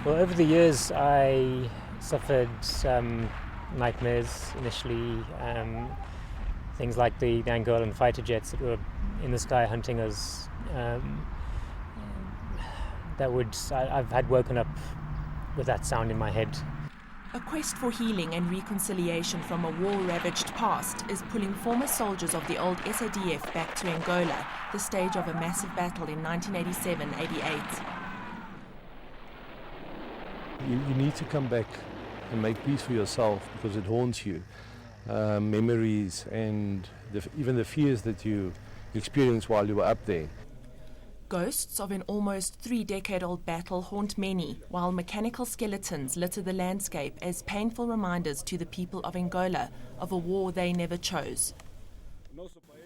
Well, over the years, I suffered nightmares initially. Things like the Angolan fighter jets that were in the sky hunting us. I've had woken up with that sound in my head. A quest for healing and reconciliation from a war-ravaged past is pulling former soldiers of the old SADF back to Angola, the stage of a massive battle in 1987-88. You need to come back and make peace for yourself because it haunts you. Memories and even the fears that you experienced while you were up there. Ghosts of an almost 3-decade-old battle haunt many, while mechanical skeletons litter the landscape as painful reminders to the people of Angola of a war they never chose.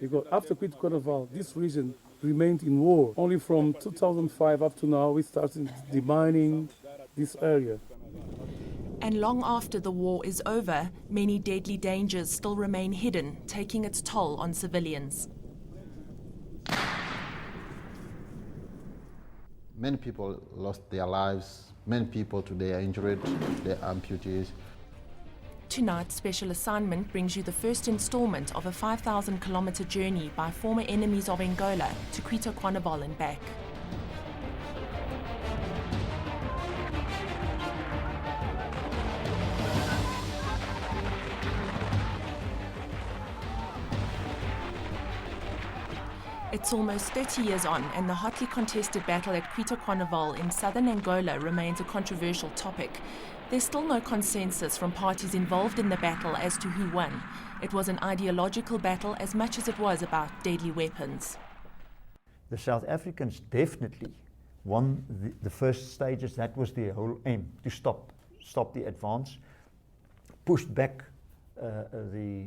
Because after Cuito Cuanavale, this region remained in war. Only from 2005 up to now, we started demining this area. And long after the war is over, many deadly dangers still remain hidden, taking its toll on civilians. Many people lost their lives. Many people today are injured. They're amputees. Tonight's special assignment brings you the first installment of a 5,000-kilometer journey by former enemies of Angola to Cuito Cuanavale and back. It's almost 30 years on, and the hotly contested battle at Cuito Cuanavale in southern Angola remains a controversial topic. There's still no consensus from parties involved in the battle as to who won. It was an ideological battle as much as it was about deadly weapons. The South Africans definitely won the first stages. That was their whole aim, to stop the advance, pushed back the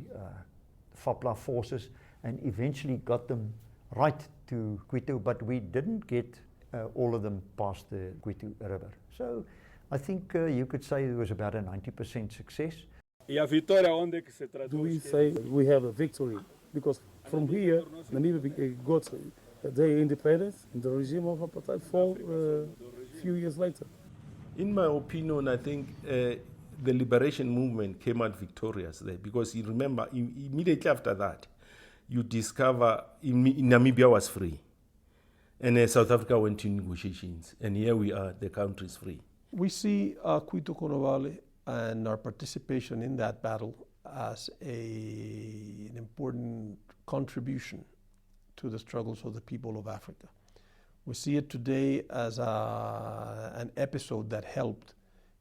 FAPLA forces, and eventually got them right to Cuito, but we didn't get all of them past the Cuito River. So I think you could say it was about a 90% success. Do we say we have a victory? Because from here, Namibia got their independence, and the regime of apartheid fell a few years later. In my opinion, I think the liberation movement came out victorious there because you remember immediately after that, you discover Namibia was free. And South Africa went to negotiations. And here we are, the country is free. We see Cuito Cuanavale and our participation in that battle as an important contribution to the struggles of the people of Africa. We see it today as an episode that helped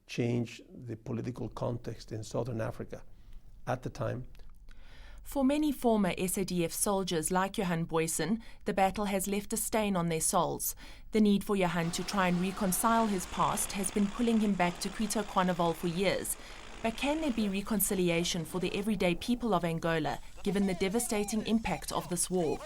change the political context in Southern Africa at the time. For many former SADF soldiers like Johan Boysen, the battle has left a stain on their souls. The need for Johan to try and reconcile his past has been pulling him back to Cuito Cuanavale for years. But can there be reconciliation for the everyday people of Angola, given the devastating impact of this war?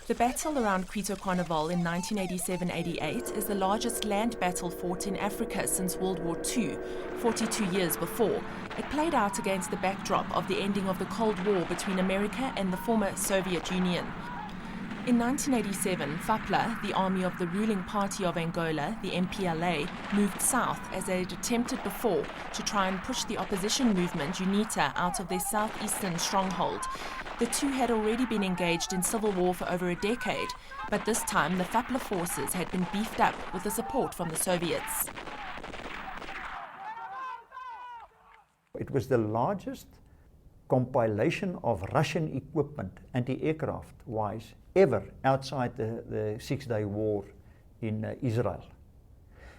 The battle around Cuito Cuanavale in 1987-88 is the largest land battle fought in Africa since World War II, 42 years before. It played out against the backdrop of the ending of the Cold War between America and the former Soviet Union. In 1987, FAPLA, the army of the ruling party of Angola, the MPLA, moved south as they had attempted before to try and push the opposition movement UNITA out of their southeastern stronghold. The two had already been engaged in civil war for over a decade, but this time the FAPLA forces had been beefed up with the support from the Soviets. It was the largest compilation of Russian equipment, anti-aircraft wise, ever outside the Six-Day War in Israel.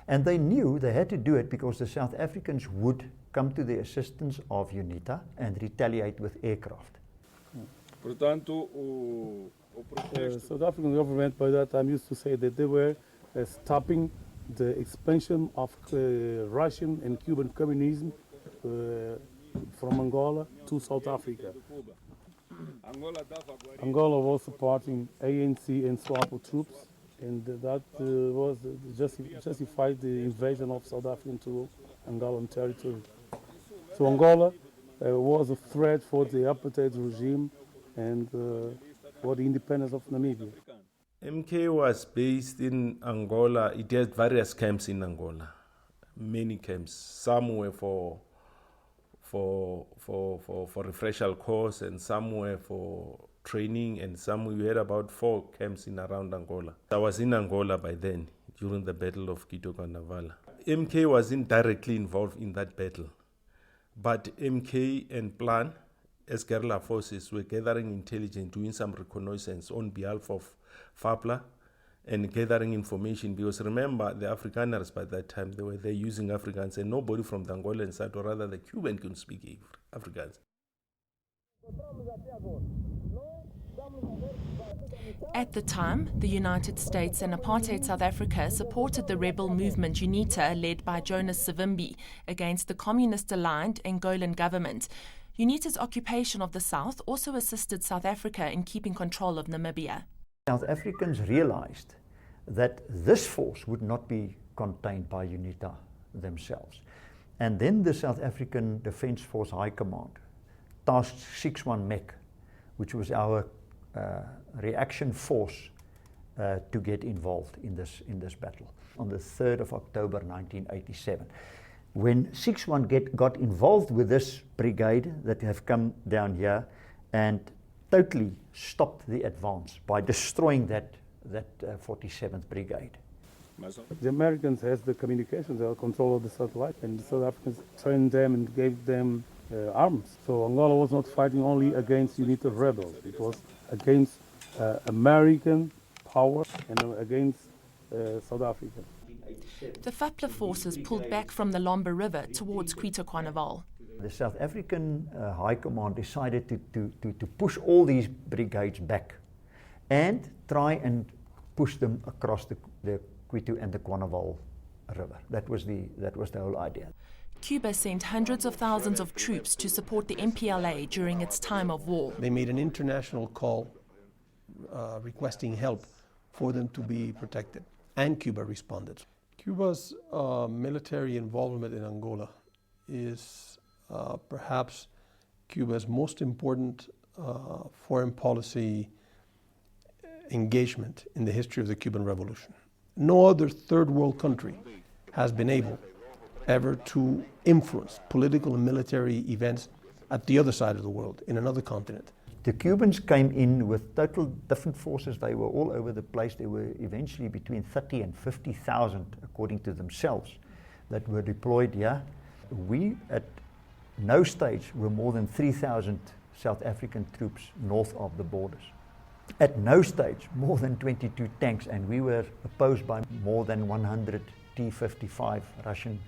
And they knew they had to do it because the South Africans would come to the assistance of UNITA and retaliate with aircraft. South African government by that time used to say that they were stopping the expansion of Russian and Cuban communism from Angola to South Africa. Angola was supporting ANC and SWAPO troops, and that was justified the invasion of South Africa to Angolan territory. So Angola was a threat for the apartheid regime and for the independence of Namibia. MK was based in Angola. It had various camps in Angola. many camps. Some were for refresher course, and some were for training, and some we had about 4 camps in around Angola. I was in Angola by then during the Battle of Cuito Cuanavale. MK wasn't directly involved in that battle, but MK and Plan as guerrilla forces were gathering intelligence, doing some reconnaissance on behalf of FAPLA and gathering information, because remember the Afrikaners by that time, they were there using Afrikaans, and nobody from the Angolan side, or rather the Cuban, could speak Afrikaans. At the time, the United States and apartheid South Africa supported the rebel movement UNITA led by Jonas Savimbi against the communist-aligned Angolan government. UNITA's occupation of the South also assisted South Africa in keeping control of Namibia. South Africans realized that this force would not be contained by UNITA themselves. And then the South African Defence Force High Command tasked 61 MEC, which was our reaction force, to get involved in this battle on the 3rd of October 1987. When 61 got involved with this brigade that have come down here and totally stopped the advance by destroying that 47th Brigade. The Americans has the communications, they have control of the satellite, and the South Africans trained them and gave them arms. So Angola was not fighting only against UNITA rebels, it was against American power and against South Africa. The FAPLA forces pulled back from the Lomba River towards Cuito Cuanavale. The South African High Command decided to push all these brigades back and try and push them across the Cuito and the Cuanavale River. That was the whole idea. Cuba sent hundreds of thousands of troops to support the MPLA during its time of war. They made an international call requesting help for them to be protected, and Cuba responded. Cuba's military involvement in Angola is perhaps Cuba's most important foreign policy engagement in the history of the Cuban Revolution. No other third world country has been able ever to influence political and military events at the other side of the world, in another continent. The Cubans came in with total different forces. They were all over the place. There were eventually between 30 and 50,000, according to themselves, that were deployed here. We, at no stage, were more than 3,000 South African troops north of the borders. At no stage, more than 22 tanks, and we were opposed by more than 100 T-55 Russian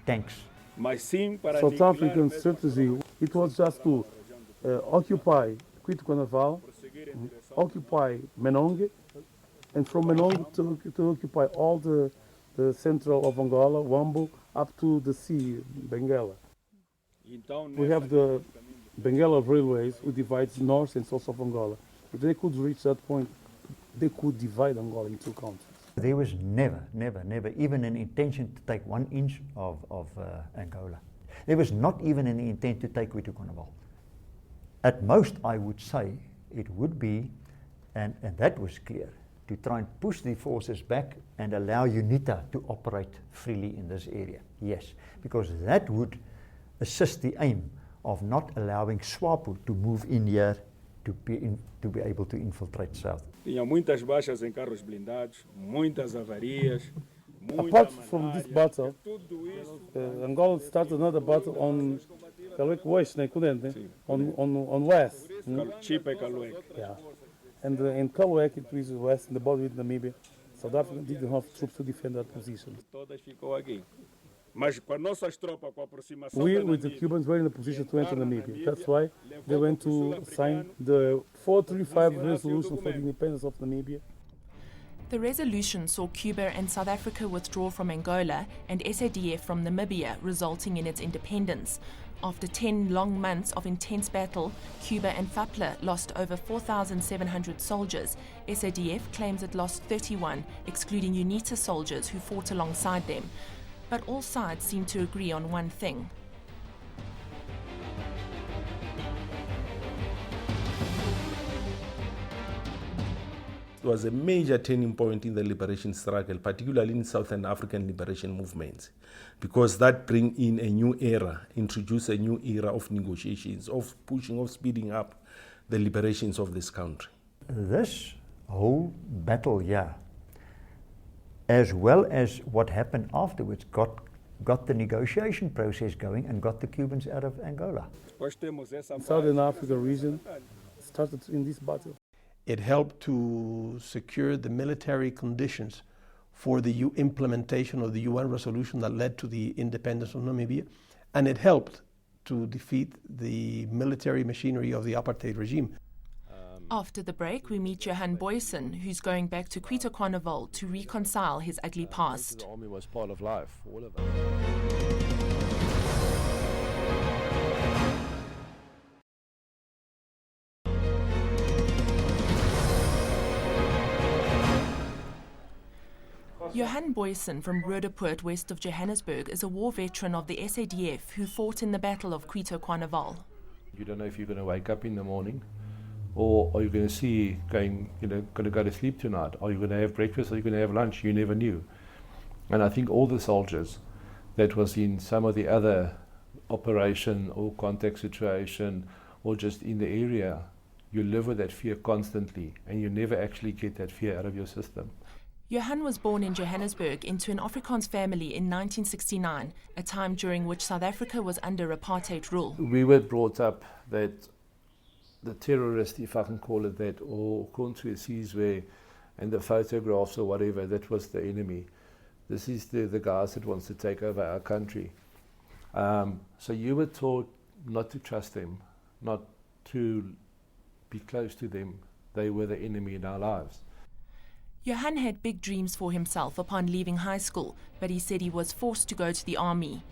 tanks. South African strategy, it was just to occupy Cuito Cuanavale, occupy Menongue, and from Menongue to occupy all the central of Angola, Wambo, up to the sea, Benguela. We have the Benguela railways, which divides north and south of Angola. If they could reach that point, they could divide Angola in 2 countries. There was never even an intention to take 1 inch of Angola. There was not even an intent to take Cuito Cuanavale. At most, I would say, it would be, and that was clear, to try and push the forces back and allow UNITA to operate freely in this area. Yes, because that would assist the aim of not allowing SWAPO to move in here to be able to infiltrate south. Tinha muitas baixas em carros blindados, muitas avarias. Apart from this battle, Angola started another battle on Calueque West, on west. Chipa e Calueque. Yeah. And in Calueque, it was west, in the border with Namibia. South Africa didn't have troops to defend that position. Todas ficou aqui. Mas com as nossas tropas, com a aproximação We, da with the Namíbia, Cubans, were in a position to enter Namibia. That's why they went to sign the 435 resolution for the independence of Namibia. The resolution saw Cuba and South Africa withdraw from Angola and SADF from Namibia, resulting in its independence. After 10 long months of intense battle, Cuba and FAPLA lost over 4,700 soldiers. SADF claims it lost 31, excluding UNITA soldiers who fought alongside them. But all sides seem to agree on one thing. was a major turning point in the liberation struggle, particularly in Southern African liberation movements, because that bring in a new era, introduce a new era of negotiations, of pushing, of speeding up the liberations of this country. This whole battle, as well as what happened afterwards, got the negotiation process going and got the Cubans out of Angola. Southern Africa region started in this battle. It helped to secure the military conditions for the implementation of the UN resolution that led to the independence of Namibia, and it helped to defeat the military machinery of the apartheid regime. After the break, we meet Johan Boysen, who's going back to Cuito Cuanavale to reconcile his ugly past. The army was part of life, all of it. Johan Boysen from Roodepoort, west of Johannesburg, is a war veteran of the SADF who fought in the Battle of Cuito Cuanavale. You don't know if you're going to wake up in the morning, or are you going to see going to go to sleep tonight? Are you going to have breakfast? Are you going to have lunch? You never knew. And I think all the soldiers that was in some of the other operation or contact situation or just in the area, you live with that fear constantly, and you never actually get that fear out of your system. Johan was born in Johannesburg into an Afrikaans family in 1969, a time during which South Africa was under apartheid rule. We were brought up that the terrorist, if I can call it that, or Sizwe, and the photographs or whatever, that was the enemy. This is the guys that wants to take over our country. So you were taught not to trust them, not to be close to them. They were the enemy in our lives. Johan had big dreams for himself upon leaving high school, but he said he was forced to go to the army.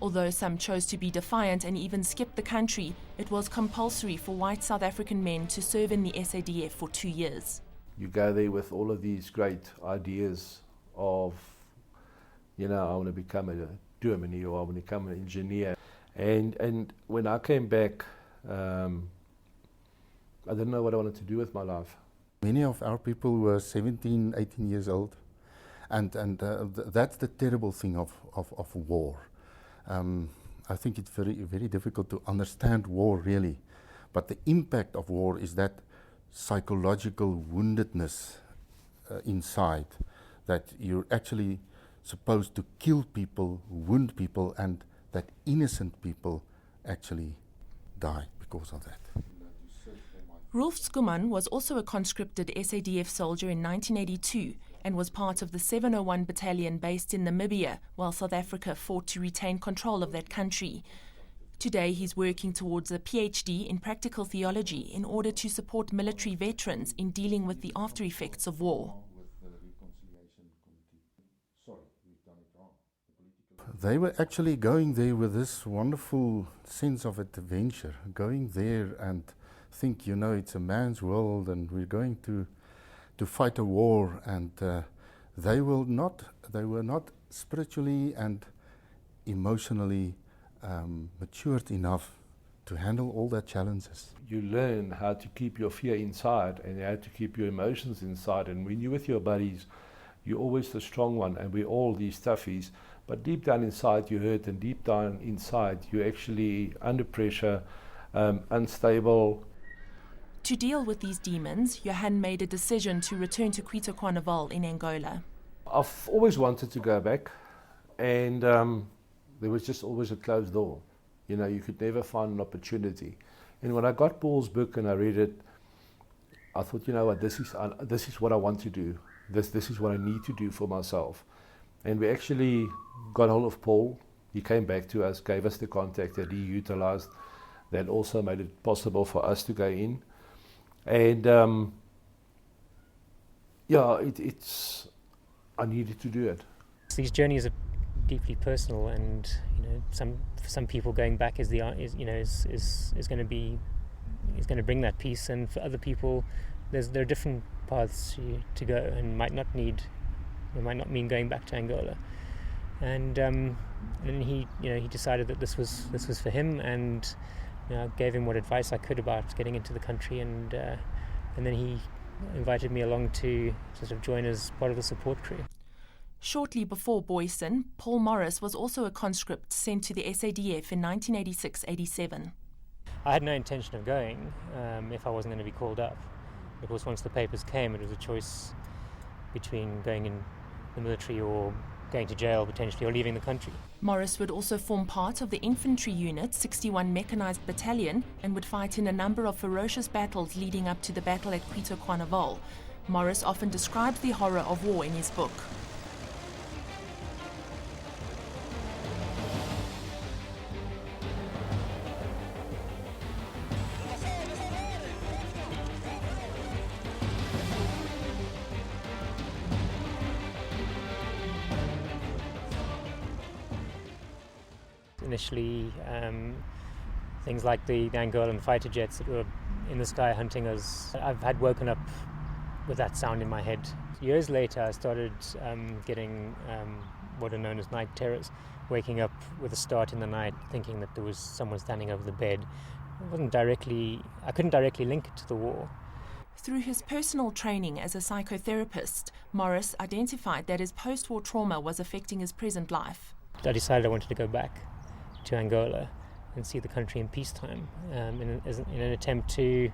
Although some chose to be defiant and even skip the country, it was compulsory for white South African men to serve in the SADF for 2 years. You go there with all of these great ideas of, I want to become a dominee, or I want to become an engineer. And when I came back, I didn't know what I wanted to do with my life. Many of our people were 17, 18 years old, and that's the terrible thing of war. I think it's very, very difficult to understand war really, but the impact of war is that psychological woundedness inside, that you're actually supposed to kill people, wound people, and that innocent people actually die because of that. Rolf Skuman was also a conscripted SADF soldier in 1982 and was part of the 701 Battalion based in Namibia while South Africa fought to retain control of that country. Today he's working towards a PhD in practical theology in order to support military veterans in dealing with the after effects of war. They were actually going there with this wonderful sense of adventure, going there and think, it's a man's world and we're going to fight a war, and they were not spiritually and emotionally matured enough to handle all their challenges. You learn how to keep your fear inside and how to keep your emotions inside, and when you're with your buddies, you're always the strong one, and we're all these toughies, but deep down inside you hurt, and deep down inside you're actually under pressure, unstable. To deal with these demons, Johan made a decision to return to Cuito Cuanavale in Angola. I've always wanted to go back, and there was just always a closed door. You could never find an opportunity. And when I got Paul's book and I read it, I thought, this is what I want to do. This is what I need to do for myself. And we actually got hold of Paul. He came back to us, gave us the contact that he utilized, that also made it possible for us to go in. And I needed to do it. These journeys are deeply personal, and for some people going back is going to bring that peace, and for other people there are different paths to go, and might not mean going back to Angola. And he decided that this was for him, and I gave him what advice I could about getting into the country, and then he invited me along to sort of join as part of the support crew. Shortly before Boyson, Paul Morris was also a conscript sent to the SADF in 1986-87. I had no intention of going if I wasn't going to be called up. Of course, once the papers came, it was a choice between going in the military or going to jail potentially, or leaving the country. Morris would also form part of the infantry unit 61 Mechanized Battalion and would fight in a number of ferocious battles leading up to the battle at Cuito Cuanavale. Morris often describes the horror of war in his book. Initially, things like the Angolan fighter jets that were in the sky hunting us, I've had woken up with that sound in my head. Years later, I started getting what are known as night terrors, waking up with a start in the night, thinking that there was someone standing over the bed. I couldn't directly link it to the war. Through his personal training as a psychotherapist, Morris identified that his post-war trauma was affecting his present life. I decided I wanted to go back to Angola and see the country in peacetime, in an attempt to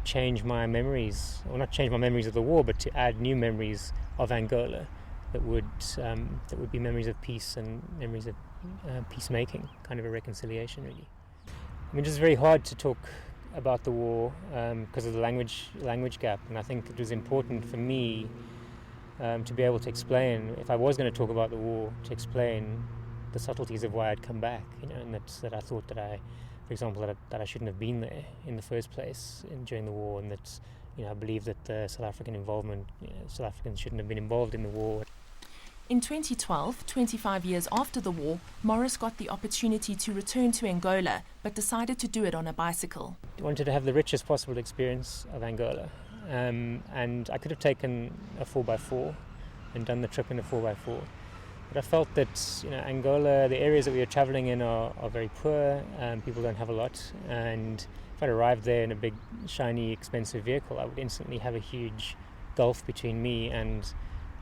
change my memories, or not change my memories of the war, but to add new memories of Angola that would be memories of peace and memories of peacemaking, kind of a reconciliation, really. I mean, it's very hard to talk about the war because of the language gap, and I think it was important for me to be able to explain, if I was going to talk about the war, to explain the subtleties of why I'd come back, and that I thought that for example, that I shouldn't have been there in the first place during the war, and that I believe that the South African involvement, South Africans shouldn't have been involved in the war. In 2012, 25 years after the war, Morris got the opportunity to return to Angola, but decided to do it on a bicycle. I wanted to have the richest possible experience of Angola, and I could have taken a 4x4 and done the trip in a 4x4. But I felt that Angola, the areas that we were travelling in are very poor, people don't have a lot, and if I'd arrived there in a big, shiny, expensive vehicle, I would instantly have a huge gulf between me and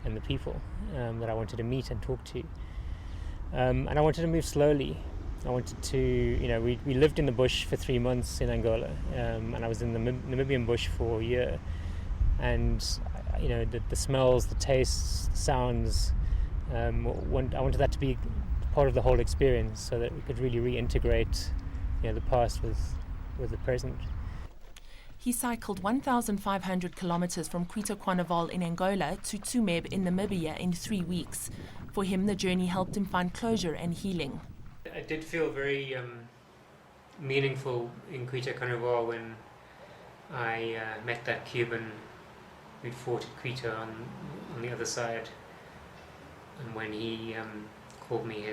the people that I wanted to meet and talk to. And I wanted to move slowly. I wanted to, we lived in the bush for 3 months in Angola, and I was in the Namibian bush for a year, and the smells, the tastes, the sounds, I wanted that to be part of the whole experience, so that we could really reintegrate, the past with the present. He cycled 1,500 kilometers from Cuito Cuanavale in Angola to Tsumeb in Namibia in 3 weeks. For him, the journey helped him find closure and healing. It did feel very meaningful in Cuito Cuanavale when I met that Cuban who'd fought at Cuito on the other side. And when he called me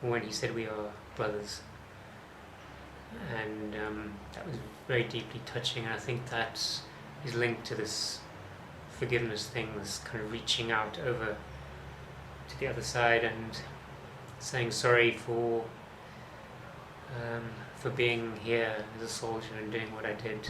when he said we are brothers, and that was very deeply touching, and I think that is linked to this forgiveness thing, this kind of reaching out over to the other side and saying sorry for being here as a soldier and doing what I did.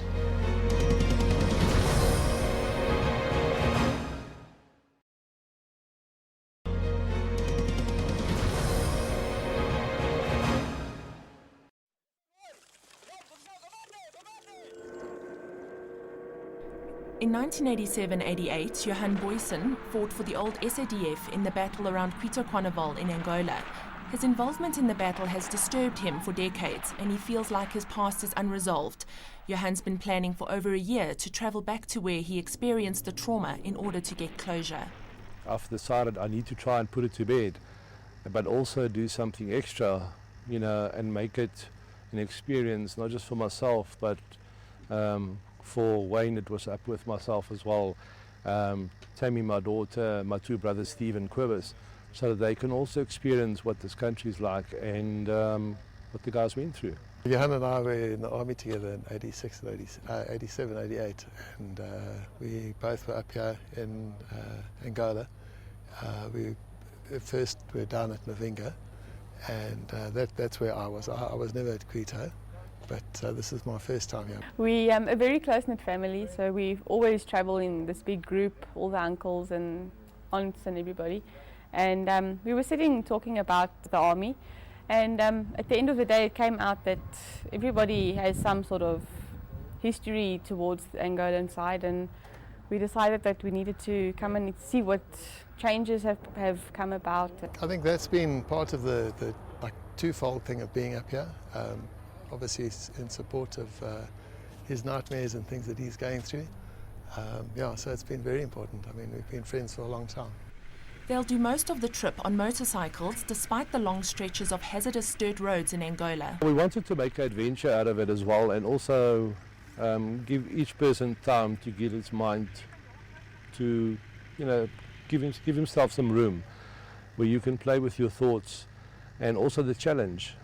In 1987-88, Johan Boyson fought for the old SADF in the battle around Cuito Cuanavale in Angola. His involvement in the battle has disturbed him for decades, and he feels like his past is unresolved. Johan's been planning for over a year to travel back to where he experienced the trauma in order to get closure. I've decided I need to try and put it to bed, but also do something extra, and make it an experience, not just for myself, but for Wayne. It was up with myself as well, Tammy, my daughter, my 2 brothers, Steve and Quibus, so that they can also experience what this country is like and what the guys went through. Johan and I were in the army together in 86 and 87, 88, and we both were up here in Angola. We first were down at Mavinga, and that's where I was. I was never at Cuito, but this is my first time here. We a very close-knit family, so we always travel in this big group, all the uncles and aunts and everybody. And we were sitting talking about the army, and at the end of the day it came out that everybody has some sort of history towards the Angolan side, and we decided that we needed to come and see what changes have come about. I think that's been part of the like twofold thing of being up here. Obviously in support of his nightmares and things that he's going through. Yeah, so it's been very important. I mean, we've been friends for a long time. They'll do most of the trip on motorcycles despite the long stretches of hazardous dirt roads in Angola. We wanted to make an adventure out of it as well, and also give each person time to get his mind to, give himself some room where you can play with your thoughts, and also the challenge.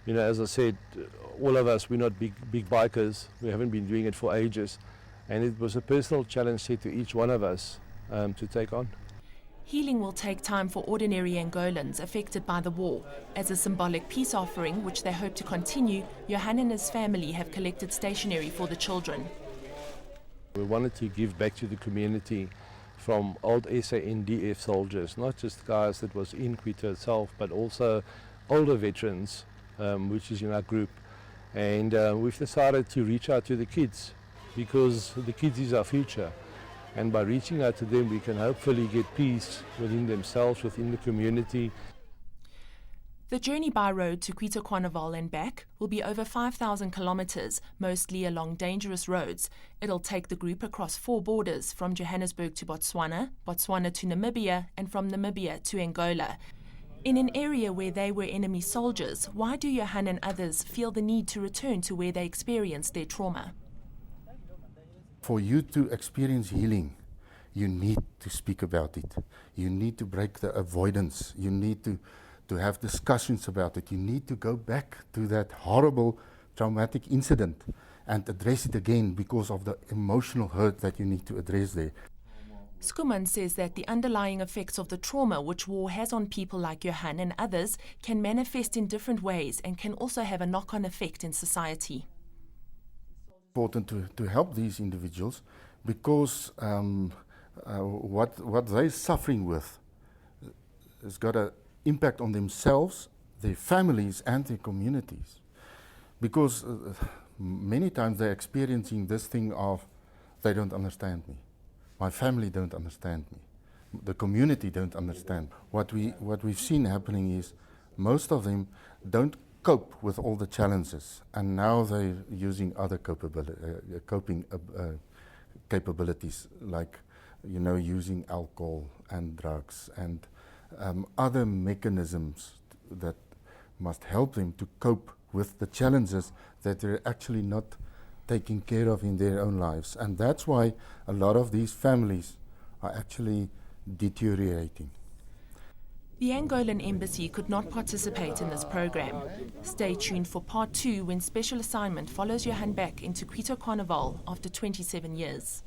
As I said, all of us, we're not big bikers. We haven't been doing it for ages, and it was a personal challenge set to each one of us to take on. Healing will take time for ordinary Angolans affected by the war. As a symbolic peace offering, which they hope to continue, Johan and his family have collected stationery for the children. We wanted to give back to the community from old SANDF soldiers, not just guys that was in Cuito itself, but also older veterans, which is in our group. And we've decided to reach out to the kids, because the kids is our future. And by reaching out to them, we can hopefully get peace within themselves, within the community. The journey by road to Cuito Cuanavale and back will be over 5,000 kilometers, mostly along dangerous roads. It'll take the group across 4 borders, from Johannesburg to Botswana, Botswana to Namibia, and from Namibia to Angola. In an area where they were enemy soldiers, why do Johan and others feel the need to return to where they experienced their trauma? For you to experience healing, you need to speak about it. You need to break the avoidance. You need to have discussions about it. You need to go back to that horrible traumatic incident and address it again, because of the emotional hurt that you need to address there. Skuman says that the underlying effects of the trauma which war has on people like Johan and others can manifest in different ways and can also have a knock-on effect in society. Important to help these individuals, because what they're suffering with has got an impact on themselves, their families and their communities, because many times they're experiencing this thing of, they don't understand me, my family don't understand me, the community don't understand. What we've seen happening is most of them don't cope with all the challenges, and now they're using other coping capabilities, like using alcohol and drugs and other mechanisms that must help them to cope with the challenges that they're actually not taking care of in their own lives. And that's why a lot of these families are actually deteriorating. The Angolan embassy could not participate in this program. Stay tuned for part 2, when special assignment follows Johan back into Cuito Cuanavale after 27 years.